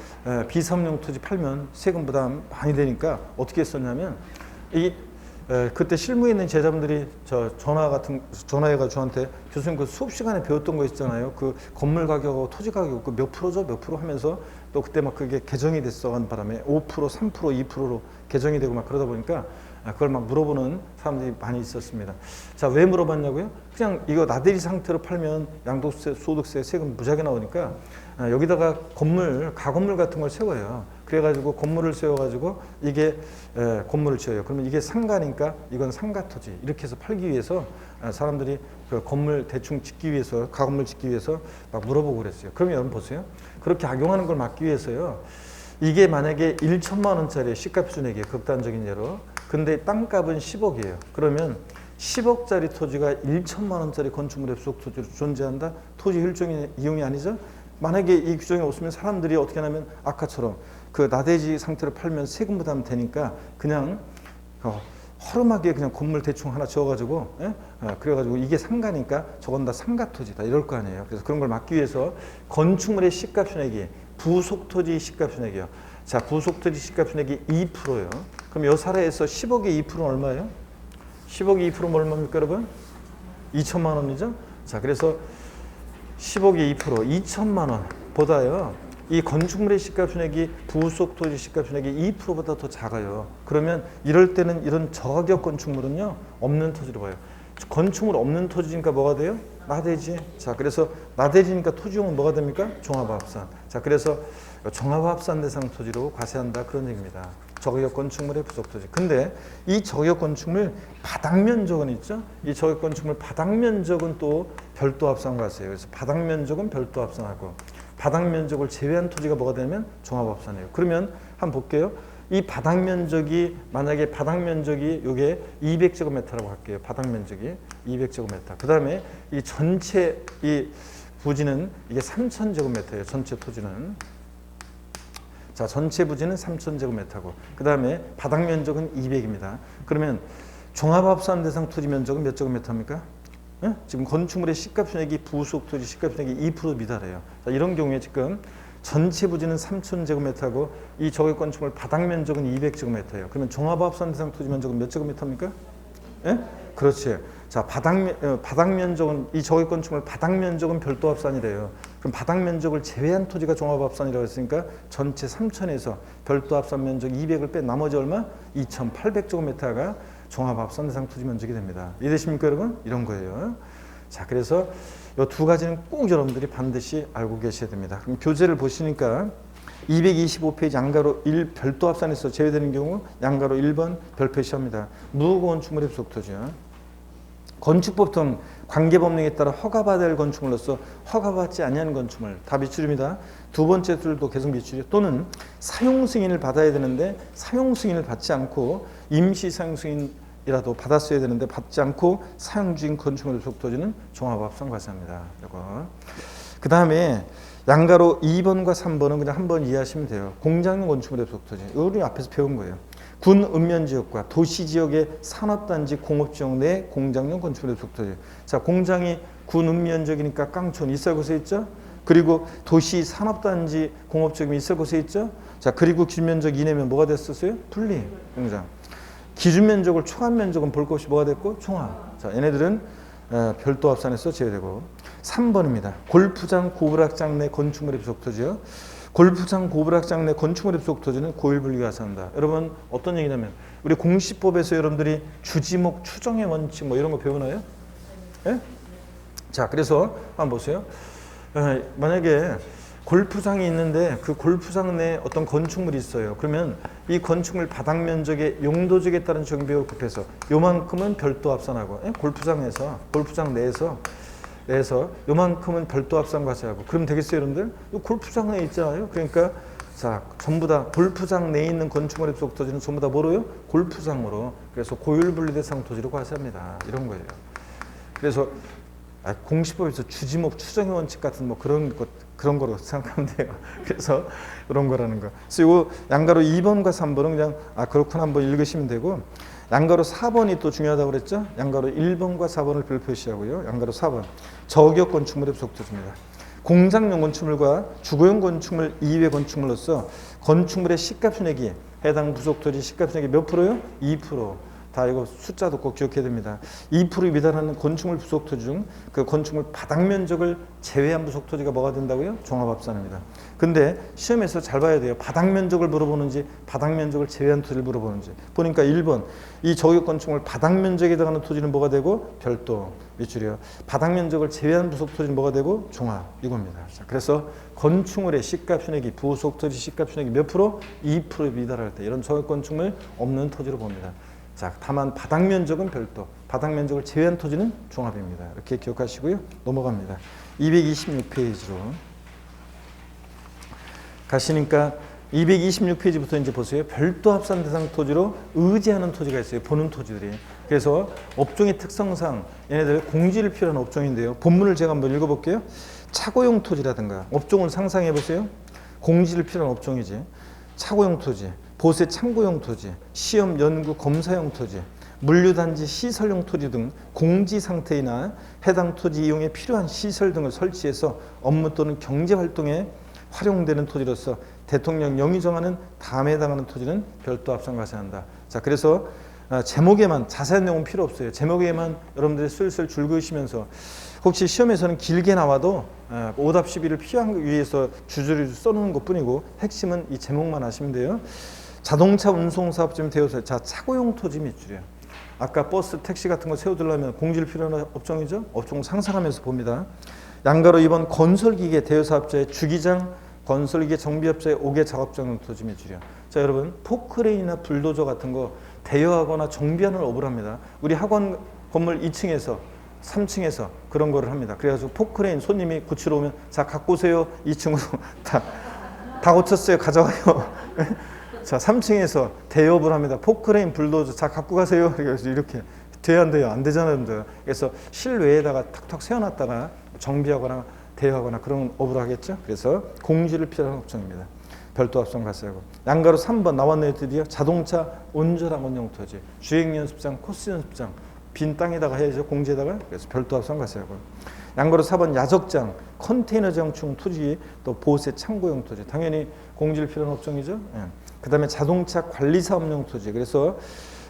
비삼용 토지 팔면 세금 부담 많이 되니까 어떻게 했었냐면 그때 실무에 있는 제자분들이 전화해가 저한테 교수님 그 수업 시간에 배웠던 거 있잖아요. 그 건물 가격하고 토지 가격 그 몇 프로죠? 몇 프로 하면서 또 그때 막 그게 개정이 됐어 한 바람에 5%, 3%, 2%로 개정이 되고 막 그러다 보니까 그걸 막 물어보는 사람들이 많이 있었습니다. 자, 왜 물어봤냐고요? 그냥 이거 나대지 상태로 팔면 양도세, 소득세, 세금 무지하게 나오니까 여기다가 가건물 같은 걸 세워요. 그래가지고 건물을 세워가지고 이게 건물을 지어요. 그러면 이게 상가니까 이건 상가 토지 이렇게 해서 팔기 위해서 사람들이 그 건물 대충 짓기 위해서 가건물 짓기 위해서 막 물어보고 그랬어요. 그러면 여러분 보세요. 그렇게 악용하는 걸 막기 위해서요. 이게 만약에 1천만 원짜리 시가 표준액이에요. 극단적인 예로. 근데 땅값은 10억이에요. 그러면 10억짜리 토지가 1천만 원짜리 건축물의 부속 토지로 존재한다? 토지 일종의 이용이 아니죠? 만약에 이 규정이 없으면 사람들이 어떻게 하냐면 아까처럼 그 나대지 상태로 팔면 세금 부담 되니까 그냥 허름하게 그냥 건물 대충 하나 지어가지고 그래가지고 이게 상가니까 저건 다 상가 토지다 이럴 거 아니에요. 그래서 그런 걸 막기 위해서 건축물의 시가 표준액이 부속토지 시가총액이요. 자, 부속토지 시가총액이 2%예요. 그럼 이 사례에서 10억의 2%는 얼마예요? 10억의 2%는 얼마입니까, 여러분? 2천만 원이죠? 자, 그래서 10억의 2%, 2천만 원보다요. 이 건축물의 시가총액이 부속토지 시가총액이 2%보다 더 작아요. 그러면 이럴 때는 이런 저가격 건축물은요, 없는 토지로 봐요. 건축물 없는 토지니까 뭐가 돼요? 나대지. 자, 그래서 나대지니까 토지용은 뭐가 됩니까? 종합합산. 자, 그래서 종합합산 대상 토지로 과세한다, 그런 얘기입니다. 저가격 건축물의 부속토지. 근데 이 저가격 건축물 바닥 면적은 있죠? 이 저가격 건축물 바닥 면적은 또 별도 합산 과세예요. 그래서 바닥 면적은 별도 합산하고 바닥 면적을 제외한 토지가 뭐가 되냐면 종합합산이에요. 그러면 한번 볼게요. 이 바닥 면적이 만약에 바닥 면적이 요게 200제곱미터라고 할게요. 바닥 면적이 200제곱미터. 그다음에 이 전체 이 부지는 이게 3000제곱미터예요. 전체 토지는. 자, 전체 부지는 3000제곱미터고 그다음에 바닥 면적은 200입니다. 그러면 종합합산 대상 토지 면적은 몇 제곱미터입니까? 예? 지금 건축물의 시가총액이 부속 토지 시가총액이 2% 미달해요. 자, 이런 경우에 지금 전체 부지는 3000제곱미터고 이 저가격 건축물 바닥 면적은 200제곱미터예요. 그러면 종합합산 대상 토지 면적은 몇 제곱미터입니까? 예? 그렇지. 자, 바닥 면적은 이 저가격 건축물 바닥 면적은 별도 합산이래요. 그럼 바닥 면적을 제외한 토지가 종합합산이라고 했으니까 전체 3000에서 별도 합산 면적 200을 뺀 나머지 얼마? 2800제곱미터가 종합합산 대상 토지 면적이 됩니다. 이해되십니까, 여러분? 이런 거예요. 자, 그래서 이 두 가지는 꼭 여러분들이 반드시 알고 계셔야 됩니다. 그럼 교재를 보시니까 225페이지 양가로 1 별도 합산에서 제외되는 경우 양가로 1번 별표시합니다. 무건축물의 부속토지요. 건축법 등 관계법령에 따라 허가받아야 할 건축물로서 허가받지 아니하는 건축물 다 미출입니다. 두 번째 줄도 계속 미출이요. 또는 사용 승인을 받아야 되는데 사용 승인을 받지 않고 임시 사용 승인이라도 받았어야 되는데 받지 않고 사용 중인 건축물의 부속토지는 종합합산 과세합니다. 이거. 그 다음에 양가로 2번과 3번은 그냥 한번 이해하시면 돼요. 공장용 건축물의 부속토지. 우리 앞에서 배운 거예요. 군 읍면지역과 도시지역의 산업단지 공업지역 내 공장용 건축물의 부속토지. 자, 공장이 군 읍면지역이니까 깡촌 있을 곳에 있죠. 그리고 도시 산업단지 공업지역이 있을 곳에 있죠. 자, 그리고 기준면적 이내면 뭐가 됐었어요? 분리 공장. 기준면적을 초과한 면적은 볼 것이 뭐가 됐고? 총합. 자, 얘네들은 별도 합산에서 제외되고. 3번입니다. 골프장 고불악장 내 건축물의 부속토지요. 골프장 고불악장 내 건축물의 부속토지는 고일분리가 과세한다. 여러분 어떤 얘기냐면 우리 공시법에서 여러분들이 주지목 추정의 원칙 뭐 이런 거 배우나요? 예? 자, 그래서 한번 보세요. 만약에 골프장이 있는데 그 골프장 내에 어떤 건축물이 있어요. 그러면 이 건축물 바닥 면적의 용도적에 따른 적용비율을 곱해서 요만큼은 별도 합산하고 골프장에서 골프장 내에서 요만큼은 별도 합산 과세하고 그럼 되겠어요, 여러분들? 골프장 내에 있잖아요. 그러니까 자, 전부 다 골프장 내에 있는 건축물의 부속토지는 전부 다 뭐로요? 골프장으로. 그래서 고율분리 대상 토지로 과세합니다. 이런 거예요. 그래서 공시법에서 주지목 추정의 원칙 같은 뭐 그런 거로 생각하면 돼요. 그래서 그런 거라는 거. 그래서 요 양가로 2번과 3번은 그냥 그렇구나 한번 읽으시면 되고 양가로 4번이 또 중요하다고 그랬죠. 양가로 1번과 4번을 별 표시하고요. 양가로 4번 저가격 건축물의 부속토지입니다. 공장용 건축물과 주거용 건축물 이외 건축물로서 건축물의 시가총액이 해당 부속토지 시가총액이 몇 프로요? 2%. 다 이거 숫자도 꼭 기억해야 됩니다. 2%에 미달하는 건축물 부속토지 중 그 건축물 바닥 면적을 제외한 부속토지가 뭐가 된다고요? 종합합산입니다. 근데 시험에서 잘 봐야 돼요. 바닥 면적을 물어보는지 바닥 면적을 제외한 토지를 물어보는지. 보니까 1번 이 저가격 건축물 바닥 면적에 해당하는 토지는 뭐가 되고? 별도 미출이요. 바닥 면적을 제외한 부속토지는 뭐가 되고? 종합 이겁니다. 자, 그래서 건축물의 시가총액이 부속토지 시가총액이 몇 프로? 2%에 미달할 때 이런 저가격 건축물 없는 토지로 봅니다. 자, 다만 바닥 면적은 별도, 바닥 면적을 제외한 토지는 종합입니다. 이렇게 기억하시고요. 넘어갑니다. 226페이지로 가시니까 226페이지부터 이제 보세요. 별도 합산 대상 토지로 의지하는 토지가 있어요. 보는 토지들이. 그래서 업종의 특성상 얘네들 공지를 필요한 업종인데요. 본문을 제가 한번 읽어볼게요. 차고용 토지라든가 업종은 상상해 보세요. 공지를 필요한 업종이지. 차고용 토지, 보세 참고용 토지, 시험 연구 검사용 토지, 물류단지 시설용 토지 등 공지 상태이나 해당 토지 이용에 필요한 시설 등을 설치해서 업무 또는 경제활동에 활용되는 토지로서 대통령 영이 정하는 다음에 해당하는 토지는 별도 합산 과세한다. 자, 그래서 제목에만 자세한 내용은 필요 없어요. 제목에만 여러분들이 슬슬 줄 그으시면서 혹시 시험에서는 길게 나와도 오답 시비를 피하기 위해서 주저리 써놓는 것뿐이고 핵심은 이 제목만 하시면 돼요. 자동차 운송 사업쯤 되어서 자 차고용 토지 밑줄이에요. 아까 버스, 택시 같은 거 세워두려면 공지를 필요한 업종이죠. 업종 상상하면서 봅니다. 양가로 2번 건설기계 대여사업자의 주기장, 건설기계 정비업자의 5개 작업장 토지 밑줄이에요. 자 여러분 포크레인이나 불도저 같은 거 대여하거나 정비하는 업을 합니다. 우리 학원 건물 2층에서 3층에서 그런 거를 합니다. 그래가지고 포크레인 손님이 고치러 오면 자 갖고 오세요. 2층으로 다 고쳤어요. 가져가요. 자 3층에서 대여업을 합니다. 포크레인 불도저 자 갖고 가세요. 그래서 이렇게 돼야 안 돼요. 안 되잖아요. 그래서 실외에다가 탁탁 세워놨다가 정비하거나 대여하거나 그런 업을 하겠죠. 그래서 공지를 필요한 업종입니다. 별도 합산 과세하고. 양가로 3번 나왔네요. 드디어 자동차 운전학원용 토지, 주행연습장, 코스연습장 빈 땅에다가 해야죠. 공지에다가. 그래서 별도 합산 과세하고. 양가로 4번 야적장, 컨테이너 정충 토지, 또 보세 창고용 토지 당연히 공지를 필요한 업종이죠. 예. 그다음에 자동차 관리 사업용 토지. 그래서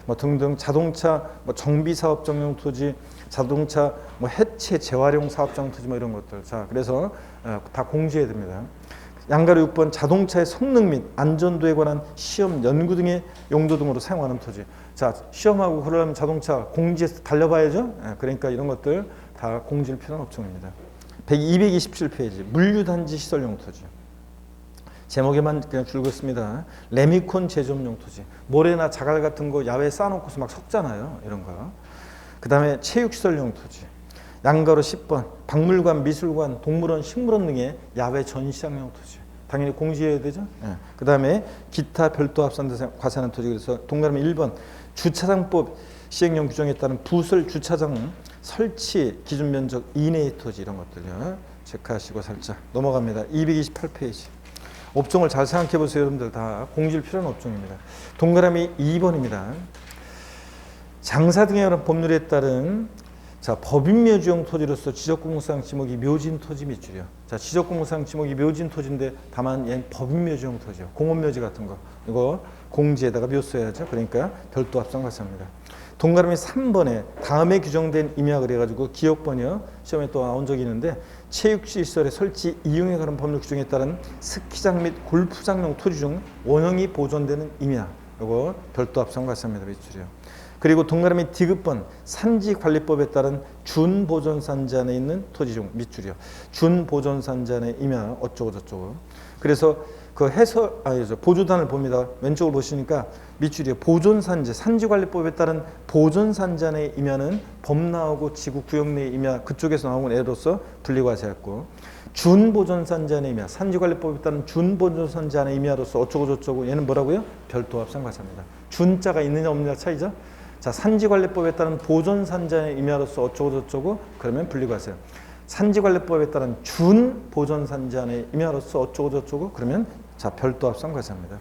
뭐 등등 자동차 뭐 정비 사업장용 토지, 자동차 뭐 해체 재활용 사업장 토지 뭐 이런 것들. 자, 그래서 다 공지해야 됩니다. 양가로 6번 자동차의 성능 및 안전도에 관한 시험 연구 등의 용도 등으로 사용하는 토지. 자, 시험하고 그러려면 자동차 공지해서 달려봐야죠. 그러니까 이런 것들 다 공지를 필요한 업종입니다. 227페이지 물류단지 시설용 토지. 제목에만 그냥 줄긋습니다. 레미콘 제조업용 토지. 모래나 자갈 같은 거 야외에 쌓아놓고서 막 섞잖아요. 이런 거. 그 다음에 체육시설용 토지. 양가로 10번 박물관, 미술관, 동물원, 식물원 등의 야외 전시장용 토지. 당연히 공지해야 되죠. 예. 그 다음에 기타 별도 합산 과세하는 토지. 그래서 동그라미 1번 주차장법 시행령 규정에 따른 부설 주차장 설치 기준 면적 이내의 토지 이런 것들요. 체크하시고 살짝 넘어갑니다. 228페이지. 업종을 잘 생각해 보세요. 여러분들 다 공지를 필요한 업종입니다. 동그라미 2번입니다. 장사 등의 여러 법률에 따른 자 법인묘지용 토지로서 지적공무상 지목이 묘진 토지 밑줄이요. 자 지적공무상 지목이 묘진 토지인데 다만 얘는 법인묘지용 토지요. 공원묘지 같은 거 이거 공지에다가 묘써야죠. 그러니까 별도 합산 과세합니다. 동그라미 3번에 다음에 규정된 임야 그래가지고 기억번이요. 시험에 또 나온 적이 있는데 체육시설의 설치 이용에 관한 법률 규정에 따른 스키장 및 골프장용 토지 중 원형이 보존되는 임야 이거 별도 합산 과세합니다. 밑줄이요. 그리고 동그라미 D급번 산지관리법에 따른 준보존산지 안에 있는 토지 중 밑줄이요. 준보존산지 안에 임야 어쩌고 저쩌고. 그래서 그 보조단을 봅니다. 왼쪽을 보시니까 밑줄이요. 보존산지, 산지관리법에 따른 보존산지 안에 임야는 범나오고 지구 구역 내 임야 그쪽에서 나온 애로서 분리과세했고 준보존산지 안에 임야, 산지관리법에 따른 준보존산지 안에 임야로서 어쩌고 저쩌고 얘는 뭐라고요? 별도 합산 과세합니다. 준자가 있느냐 없느냐 차이죠. 자, 산지관리법에 따른 보존산지 안에 임야로서 어쩌고 저쩌고 그러면 분리과세. 산지관리법에 따른 준보존산지 안에 임야로서 어쩌고 저쩌고 그러면 자 별도 합산 과세합니다.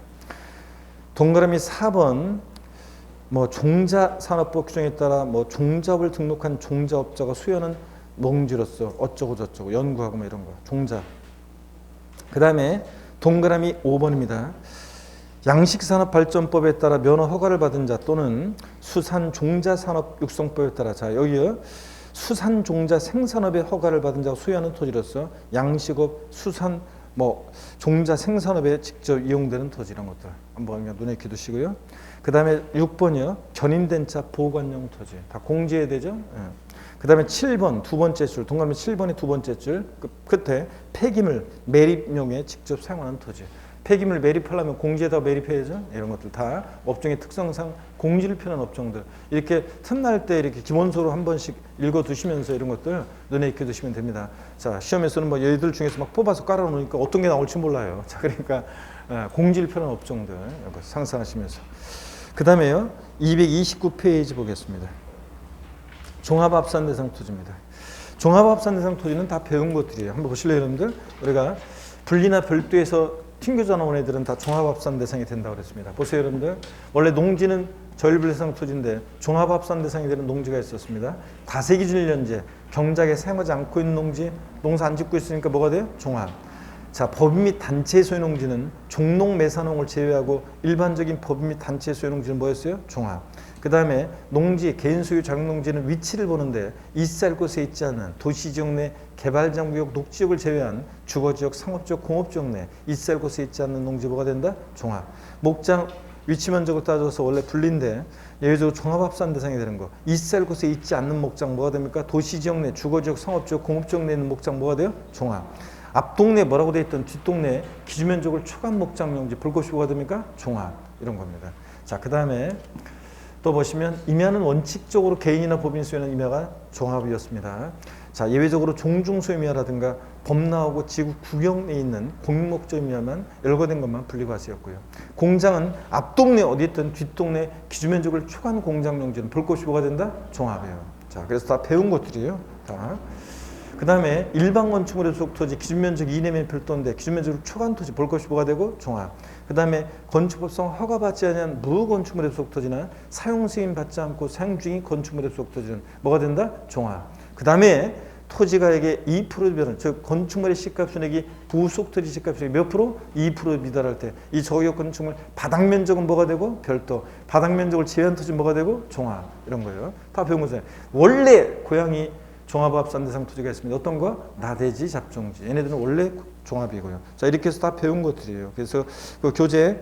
동그라미 4번 뭐 종자산업법 규정에 따라 뭐 종자업을 등록한 종자업자가 수여하는 농지로서 어쩌고 저쩌고 연구하고 뭐 이런 거 종자. 그 다음에 동그라미 5번입니다. 양식산업발전법에 따라 면허 허가를 받은 자 또는 수산종자산업육성법에 따라 자 여기요. 수산종자 생산업의 허가를 받은 자가 소유하는 토지로서 양식업, 수산, 뭐 종자 생산업에 직접 이용되는 토지 이런 것들 한번 그냥 눈에 기두시고요. 그 다음에 6번이요. 견인된 차 보관용 토지 다 공지해야 되죠. 예. 그 다음에 7번 두 번째 줄 동그라미 7번의 두 번째 줄 끝에 폐기물 매립용에 직접 사용하는 토지. 폐기물 매립하려면 공지에다 매립해야죠. 이런 것들 다 업종의 특성상 공지를 필요한 업종들. 이렇게 틈날 때 이렇게 기본서로 한 번씩 읽어두시면서 이런 것들 눈에 익혀두시면 됩니다. 자 시험에서는 뭐 얘들 중에서 막 뽑아서 깔아놓으니까 어떤 게 나올지 몰라요. 자 그러니까 공지를 필요한 업종들 이거 상상하시면서. 그 다음에요 229페이지 보겠습니다. 종합합산 대상 토지입니다. 종합합산 대상 토지는 다 배운 것들이에요. 한번 보실래요 여러분들? 우리가 분리나 별도에서 튕겨져 나온 애들은 다 종합합산 대상이 된다고 그랬습니다. 보세요 여러분들. 원래 농지는 저일부 대상 토지인데 종합합산 대상이 되는 농지가 있었습니다. 과세기준 1년제, 경작에 사용하지 않고 있는 농지, 농사 안 짓고 있으니까 뭐가 돼요? 종합. 자, 법 및 단체 소유농지는 종농 매사농을 제외하고 일반적인 법 및 단체 소유농지는 뭐였어요? 종합. 그 다음에 농지, 개인 소유 자격농지는 위치를 보는데 있을 곳에 있지 않은 도시지역 내 개발장구역 녹지역을 제외한 주거지역, 상업지역, 공업지역 내 있을 곳에 있지 않는 농지 뭐가 된다? 종합. 목장 위치 면적을 따져서 원래 분리인데 예외적으로 종합합산 대상이 되는 거. 있을 곳에 있지 않는 목장 뭐가 됩니까? 도시지역 내 주거지역, 상업지역, 공업지역 내에 있는 목장 뭐가 돼요? 종합. 앞동네 뭐라고 돼 있던 뒷동네 기준면적을 초과한 목장용지 볼 것이 뭐가 됩니까? 종합. 이런 겁니다. 자, 그 다음에 또 보시면 임야는 원칙적으로 개인이나 법인 소유하는 임야가 종합이었습니다. 자, 예외적으로 종중소 임야라든가 범나오고 지구 구경에 있는 공목적 임야만 열거된 것만 분리과세였고요. 공장은 앞동네 어디 있든 뒷동네 기준면적을 초과한 공장용지는 볼 것이 뭐가 된다? 종합이에요. 자, 그래서 다 배운 것들이에요. 다. 그 다음에 일반 건축물의 소속 토지 기준면적 이내면 별도인데 기준면적을 초과한 토지 볼 것이 뭐가 되고 종합. 그 다음에 건축법상 허가받지 않은 무건축물의 소속 토지나 사용 승인 받지 않고 사용 중인 건축물의 소속 토지는 뭐가 된다? 종합. 그 다음에 토지가액의 2% 변은 즉 건축물의 시가 순액이 부속 토지 시가 순액이 몇 프로? 2% 미달할 때 이 저기역 건축물 바닥 면적은 뭐가 되고 별도, 바닥 면적을 제외한 토지 뭐가 되고 종합. 이런 거예요. 다 배운 거잖아요. 원래 고양이 종합합산 대상 토지가 있습니다. 어떤 거? 나대지, 잡종지. 얘네들은 원래 종합이고요. 자, 이렇게 해서 다 배운 것들이에요. 그래서 그 교재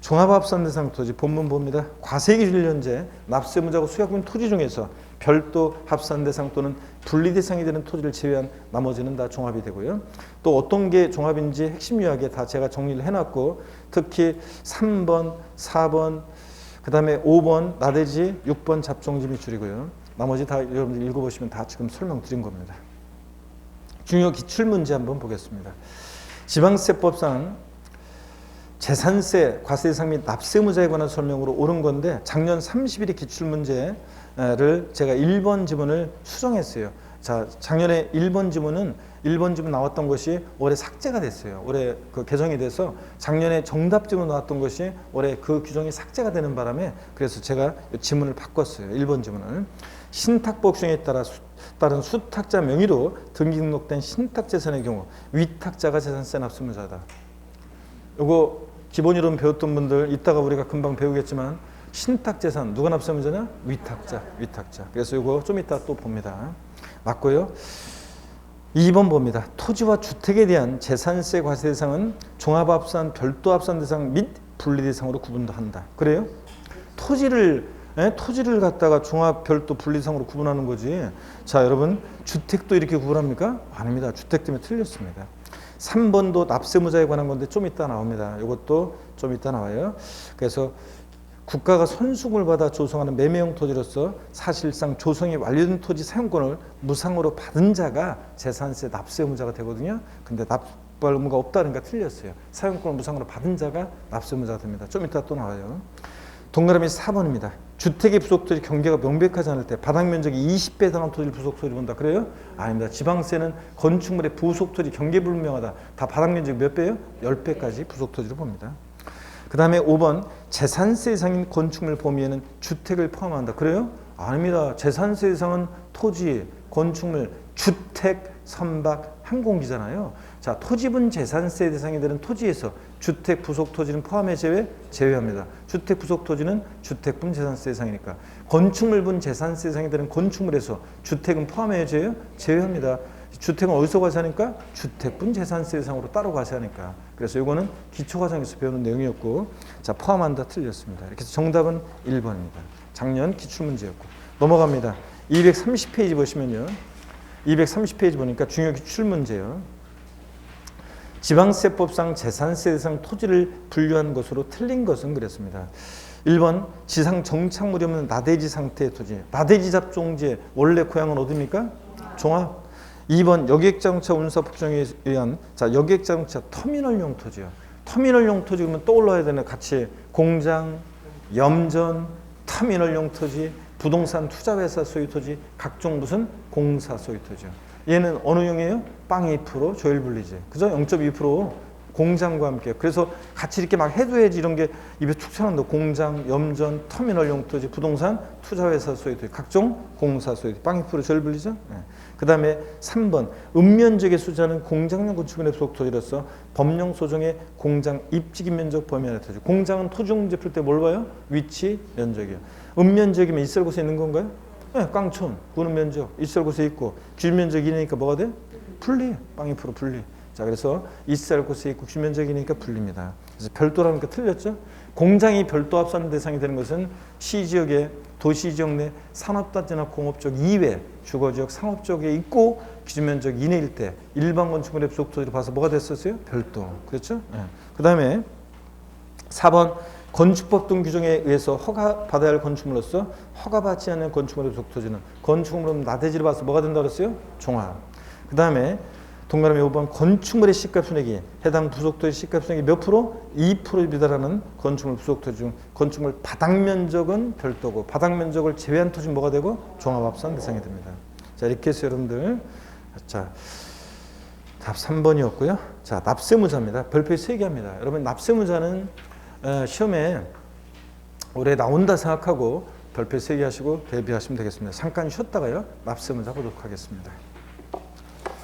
종합합산 대상 토지 본문 봅니다. 과세기준 현재 납세무자고 수약분 토지 중에서 별도 합산 대상 또는 분리 대상이 되는 토지를 제외한 나머지는 다 종합이 되고요. 또 어떤 게 종합인지 핵심 요약에 다 제가 정리를 해놨고 특히 3번, 4번, 그 다음에 5번 나대지, 6번 잡종지 밑줄이고요. 나머지 다 여러분들 읽어보시면 다 지금 설명드린 겁니다. 중요 기출문제 한번 보겠습니다. 지방세법상 재산세, 과세대상 및 납세무자에 관한 설명으로 옳은 건데 작년 30일의 기출문제를 제가 1번 지문을 수정했어요. 자, 작년에 1번 지문 나왔던 것이 올해 삭제가 됐어요. 올해 그 개정이 돼서 작년에 정답 지문 나왔던 것이 올해 그 규정이 삭제가 되는 바람에 그래서 제가 지문을 바꿨어요. 1번 지문을. 신탁복수에 따른 수탁자 명의로 등기 등록된 신탁재산의 경우 위탁자가 재산세 납세무자다. 요거 기본 이론 배웠던 분들 이따가 우리가 금방 배우겠지만 신탁재산 누가 납세무자냐? 위탁자. 그래서 요거 좀 이따 또 봅니다. 맞고요. 2번 봅니다. 토지와 주택에 대한 재산세 과세 대상은 종합합산, 별도합산 대상 및 분리대상으로 구분한다. 그래요? 토지를 갖다가 종합, 별도, 분리상으로 구분하는 거지. 자, 여러분 주택도 이렇게 구분합니까? 아닙니다. 주택 때문에 틀렸습니다. 3번도 납세무자에 관한 건데 좀 이따 나옵니다. 이것도 좀 이따 나와요. 그래서 국가가 선수금을 받아 조성하는 매매용 토지로서 사실상 조성이 완료된 토지 사용권을 무상으로 받은 자가 재산세 납세무자가 되거든요. 근데 납부할 의무가 없다니까 틀렸어요. 사용권을 무상으로 받은 자가 납세무자가 됩니다. 좀 이따 또 나와요. 동그라미 4번입니다. 주택의 부속토지 경계가 명백하지 않을 때 바닥 면적이 20배 이상한 토지를 부속토지 본다. 그래요? 아닙니다. 지방세는 건축물의 부속토지 경계 불명하다. 다 바닥 면적이 몇 배예요? 10배까지 부속토지로 봅니다. 그 다음에 5번 재산세 대상인 건축물 범위에는 주택을 포함한다. 그래요? 아닙니다. 재산세 대상은 토지, 건축물, 주택, 선박, 항공기잖아요. 자, 토지분 재산세 대상이 되는 토지에서 주택 부속 토지는 포함해 제외합니다. 주택 부속 토지는 주택분 재산세 대상이니까 건축물분 재산세 대상이 되는 건축물에서 주택은 포함해 제외합니다. 주택은 어디서 과세하니까? 주택분 재산세 대상으로 따로 과세하니까. 그래서 이거는 기초과정에서 배우는 내용이었고, 자, 포함한다 틀렸습니다. 이렇게 해서 정답은 1번입니다. 작년 기출문제였고. 넘어갑니다. 230페이지 보시면요. 230페이지 보니까 중요 기출문제요. 지방세법상 재산세 대상 토지를 분류한 것으로 틀린 것은 그랬습니다. 1번 지상 정착물이 없는 나대지 상태의 토지. 나대지 잡종지의 원래 고향은 어디입니까? 종합. 2번 여객자동차 운수법정에 의한 여객자동차 터미널용 토지요. 터미널용 토지 그러면 떠올라야 되는 같이 공장, 염전, 터미널용 토지, 부동산 투자회사 소유 토지, 각종 무슨 공사 소유 토지요. 얘는 어느 용이에요? 빵 2%, 조율 분리지. 그죠? 0.2% 공장과 함께. 그래서 같이 이렇게 막 해둬야지 이런 게 입에 툭 쳐난다. 공장, 염전, 터미널 용토지, 부동산, 투자회사 소유도, 각종 공사 소유도. 빵이프로 절 불리죠. 네. 그 다음에 3번 읍면적의 수자는 공장용 건축물에 부속 토지로서 법령 소정의 공장 입지기 면적 범위 안에 들어죠. 공장은 토지용지 풀 때 뭘 봐요? 위치, 면적이요. 읍면적이면 있을 곳에 있는 건가요? 네, 깡촌, 구는 면적, 있을 곳에 있고 기준 면적이니까 뭐가 돼? 분리, 빵이프로 분리. 자, 그래서 있을 곳에 있고 기준 면적이니까 분리입니다. 그래서 별도라니까 틀렸죠? 공장이 별도 합산 대상이 되는 것은 시지역의 도시지역 내 산업단지나 공업적 이외 주거지역 상업적에 있고 기준면적 이내일 때 일반 건축물의 부속 토지로 봐서 뭐가 됐었어요? 별도. 그렇죠? 네. 그 다음에 4번 건축법 등 규정에 의해서 허가받아야 할 건축물로서 허가받지 않는 건축물의 부속 토지는 건축물은 나대지를 봐서 뭐가 된다고 그랬어요? 종합. 그 다음에 동그라미 5번 건축물의 시가 순액이 해당 부속토지 시가 순액이 몇 프로? 2%에 미달하는 건축물 부속토지 중 건축물 바닥 면적은 별도고 바닥 면적을 제외한 토지는 뭐가 되고 종합합산 대상이 됩니다. 자, 이렇게 해서 여러분들 자, 답 3번이었고요. 자, 납세무자입니다. 별표에 3개 합니다. 여러분 납세무자는 시험에 올해 나온다 생각하고 별표 3개 하시고 대비하시면 되겠습니다. 잠깐 쉬었다가요. 납세무자 보도록 하겠습니다.